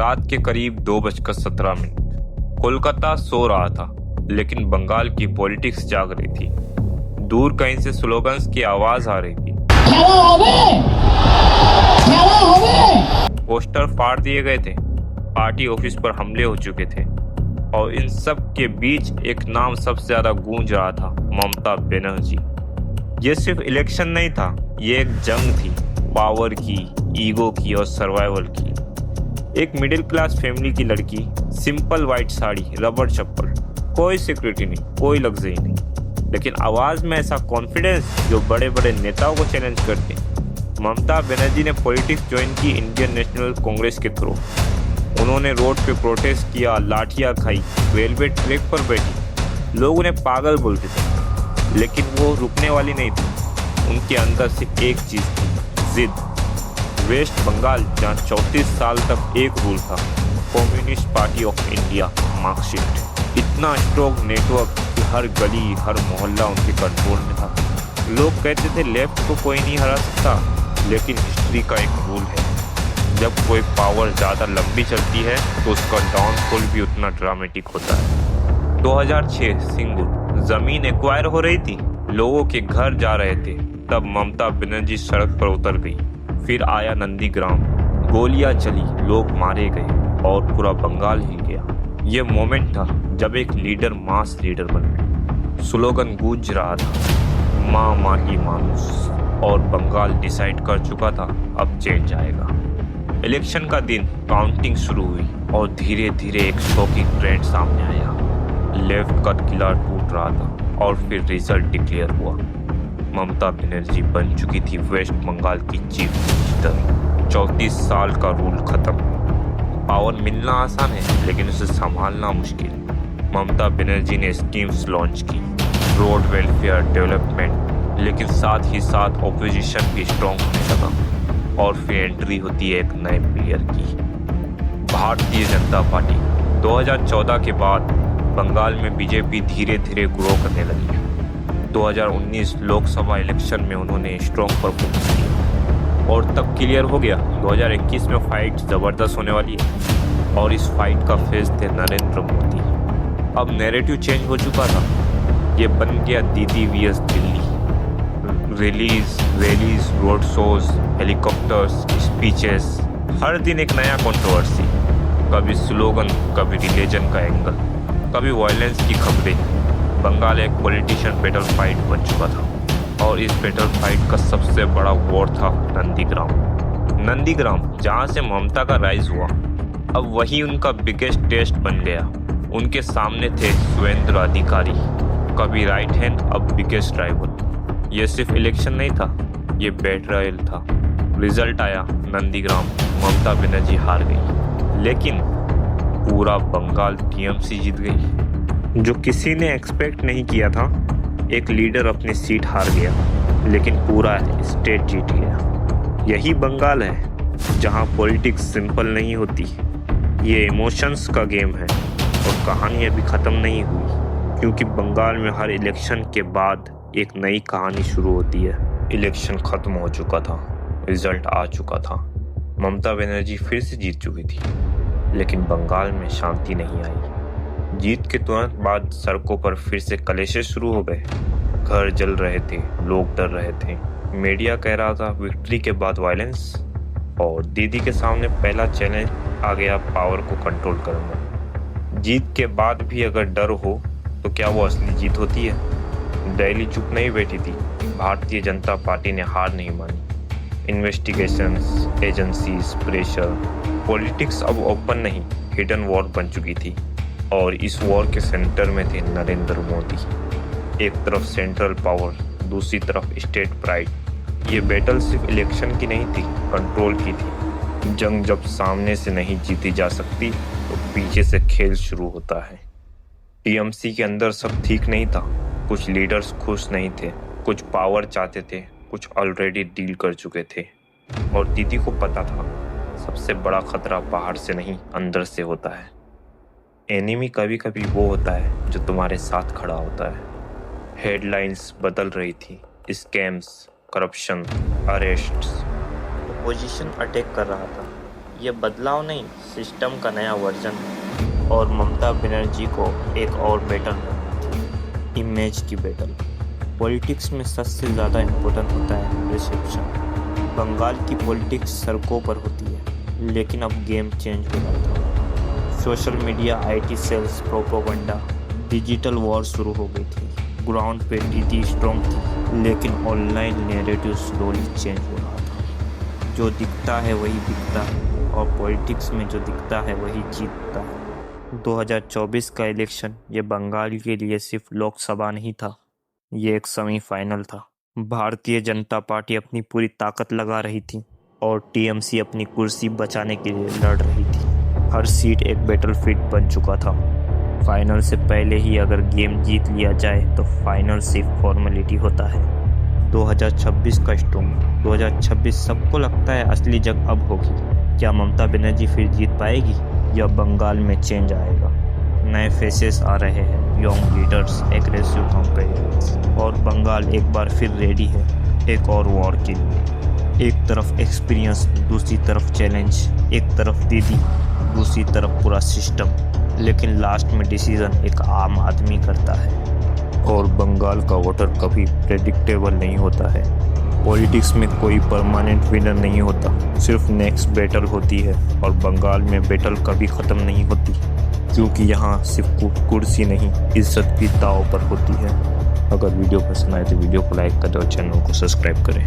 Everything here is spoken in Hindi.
रात के करीब 2:17। कोलकाता सो रहा था, लेकिन बंगाल की पॉलिटिक्स जाग रही थी। दूर कहीं से स्लोगन्स की आवाज आ रही थी। पोस्टर फाड़ दिए गए थे, पार्टी ऑफिस पर हमले हो चुके थे, और इन सब के बीच एक नाम सबसे ज्यादा गूंज रहा था, ममता बनर्जी। ये सिर्फ इलेक्शन नहीं था, ये एक जंग थी, पावर की, ईगो की और सर्वाइवल की। एक मिडिल क्लास फैमिली की लड़की, सिंपल वाइट साड़ी, रबर चप्पल, कोई सिक्योरिटी नहीं, कोई लग्जरी नहीं, लेकिन आवाज में ऐसा कॉन्फिडेंस जो बड़े बड़े नेताओं को चैलेंज करते। ममता बनर्जी ने पॉलिटिक्स ज्वाइन की इंडियन नेशनल कांग्रेस के थ्रू। उन्होंने रोड पे प्रोटेस्ट किया, लाठियां खाई, रेलवे ट्रैक पर बैठी। लोग उन्हें पागल बोलते थे, लेकिन वो रुकने वाली नहीं थी। उनके अंदर सिर्फ एक चीज थी, जिद। वेस्ट बंगाल, जहाँ 34 साल तक एक रूल था, communist party of India, marksheet. इतना स्ट्रॉन्ग नेटवर्क कि हर गली, हर मोहल्ला उनके कंट्रोल में था। लोग कहते थे लेफ्ट को कोई नहीं हरा सकता, लेकिन हिस्ट्री का एक रूल है, जब कोई पावर ज़्यादा लंबी चलती है तो उसका डाउनफॉल भी उतना ड्रामेटिक होता है। 2006 सिंगूर, जमीन एक्वायर हो रही थी, लोगों के घर जा रहे थे, तब ममता बनर्जी सड़क पर उतर गई। फिर आया नंदीग्राम, गोलियां चली, लोग मारे गए और पूरा बंगाल हिल गया। ये मोमेंट था जब एक लीडर मास लीडर बन गई। स्लोगन गूंज रहा था, माँ माही मानुस, और बंगाल डिसाइड कर चुका था अब चेंज आएगा। इलेक्शन का दिन, काउंटिंग शुरू हुई और धीरे धीरे एक शॉकिंग ट्रेंड सामने आया। लेफ्ट का किला टूट रहा था और फिर रिजल्ट डिक्लेयर हुआ। ममता बनर्जी बन चुकी थी वेस्ट बंगाल की चीफ मिनिस्टर। 34 साल का रूल खत्म। पावर मिलना आसान है, लेकिन उसे संभालना मुश्किल। ममता बनर्जी ने स्कीम्स लॉन्च की, रोड वेलफेयर, डेवलपमेंट, लेकिन साथ ही साथ ऑपोजिशन भी स्ट्रॉन्ग होने लगा। और फिर एंट्री होती है एक नए प्लेयर की, भारतीय जनता पार्टी। 2014 के बाद बंगाल में बीजेपी धीरे धीरे ग्रो करने लगी। 2019 लोकसभा इलेक्शन में उन्होंने स्ट्रॉन्ग परफॉर्मेंस किया और तब क्लियर हो गया 2021 में फाइट जबरदस्त होने वाली है, और इस फाइट का फेस थे नरेंद्र मोदी। अब नैरेटिव चेंज हो चुका था, ये बन गया दीदी vs Delhi. Rallies, road shows, helicopters, speeches, हर दिन एक नया कंट्रोवर्सी। कभी स्लोगन, कभी रिलीजन का एंगल, कभी वायलेंस की खबरें। बंगाल एक पॉलिटिशियन बैटल फाइट बन चुका था, और इस बैटल फाइट का सबसे बड़ा वॉर था नंदीग्राम, जहां से ममता का राइज हुआ। अब वही उनका बिगेस्ट टेस्ट बन गया। उनके सामने थे सुवेंद्र अधिकारी, कभी राइट हैंड, अब बिगेस्ट राइवल। ये सिर्फ इलेक्शन नहीं था, ये बेट्रायल था। रिजल्ट आया नंदीग्राम, ममता बनर्जी हार गई, लेकिन पूरा बंगाल टीएमसी जीत गई। जो किसी ने एक्सपेक्ट नहीं किया था, एक लीडर अपनी सीट हार गया, लेकिन पूरा स्टेट जीत गया। यही बंगाल है जहां पॉलिटिक्स सिंपल नहीं होती, ये इमोशंस का गेम है। और कहानी अभी ख़त्म नहीं हुई, क्योंकि बंगाल में हर इलेक्शन के बाद एक नई कहानी शुरू होती है। इलेक्शन खत्म हो चुका था, रिजल्ट आ चुका था, ममता बनर्जी फिर से जीत चुकी थी, लेकिन बंगाल में शांति नहीं आई। जीत के तुरंत बाद सड़कों पर फिर से कलेशेस शुरू हो गए। घर जल रहे थे, लोग डर रहे थे। मीडिया कह रहा था विक्ट्री के बाद वायलेंस, और दीदी के सामने पहला चैलेंज आ गया, पावर को कंट्रोल करना। जीत के बाद भी अगर डर हो तो क्या वो असली जीत होती है? दिल्ली चुप नहीं बैठी थी, भारतीय जनता पार्टी ने हार नहीं मानी। इन्वेस्टिगेशंस, एजेंसीज, प्रेशर, पॉलिटिक्स अब ओपन नहीं, हिडन वॉर बन चुकी थी। और इस वॉर के सेंटर में थे नरेंद्र मोदी। एक तरफ सेंट्रल पावर, दूसरी तरफ स्टेट प्राइड। ये बैटल सिर्फ इलेक्शन की नहीं थी, कंट्रोल की थी। जंग जब सामने से नहीं जीती जा सकती तो पीछे से खेल शुरू होता है। टीएमसी के अंदर सब ठीक नहीं था, कुछ लीडर्स खुश नहीं थे, कुछ पावर चाहते थे, कुछ ऑलरेडी डील कर चुके थे। और दीदी को पता था सबसे बड़ा खतरा बाहर से नहीं, अंदर से होता है। एनिमी कभी कभी वो होता है जो तुम्हारे साथ खड़ा होता है। हेडलाइंस बदल रही थी, स्कैम्स, करप्शन, अरेस्ट्स। पोजीशन अटैक कर रहा था, ये बदलाव नहीं, सिस्टम का नया वर्जन है। और ममता बनर्जी को एक और बैटल है, इमेज की बैटल। पॉलिटिक्स में सबसे ज़्यादा इम्पोर्टेंट होता है रिसेप्शन। बंगाल की पॉलिटिक्स सड़कों पर होती है, लेकिन अब गेम चेंज हो रहा था। Social media, IT cells, propaganda, digital war शुरू हो गई थी। ग्राउंड पे दीदी स्ट्रॉन्ग थी, लेकिन ऑनलाइन नैरेटिव स्लोली चेंज हो रहा था। जो दिखता है वही बिकता है, और पॉलिटिक्स में जो दिखता है वही जीतता है। 2024 का इलेक्शन ये बंगाल के लिए सिर्फ लोकसभा नहीं था, ये एक सेमीफाइनल था। भारतीय जनता पार्टी अपनी पूरी ताकत लगा रही थी और टीएमसी अपनी कुर्सी बचाने के लिए लड़ रही थी। हर सीट एक बैटलफील्ड बन चुका था। फाइनल से पहले ही अगर गेम जीत लिया जाए तो फाइनल सिर्फ फॉर्मेलिटी होता है। 2026 का स्ट्रॉन्ग 2026 सबको लगता है असली जंग अब होगी। क्या ममता बनर्जी फिर जीत पाएगी या बंगाल में चेंज आएगा? नए फेसेस आ रहे हैं, यंग लीडर्स, एग्रेसिव कंपेयर, और बंगाल एक बार फिर रेडी है एक और वॉर के लिए। एक तरफ एक्सपीरियंस, दूसरी तरफ चैलेंज। एक तरफ दीदी, दूसरी तरफ पूरा सिस्टम। लेकिन लास्ट में डिसीजन एक आम आदमी करता है। और बंगाल का वोटर कभी प्रेडिक्टेबल नहीं होता है। पॉलिटिक्स में कोई परमानेंट विनर नहीं होता, सिर्फ नेक्स्ट बैटल होती है। और बंगाल में बैटल कभी ख़त्म नहीं होती, क्योंकि यहाँ सिर्फ कुर्सी नहीं, इज्जत भी दांव पर होती है। अगर वीडियो पसंद आए तो वीडियो को लाइक करें और चैनल को सब्सक्राइब करें।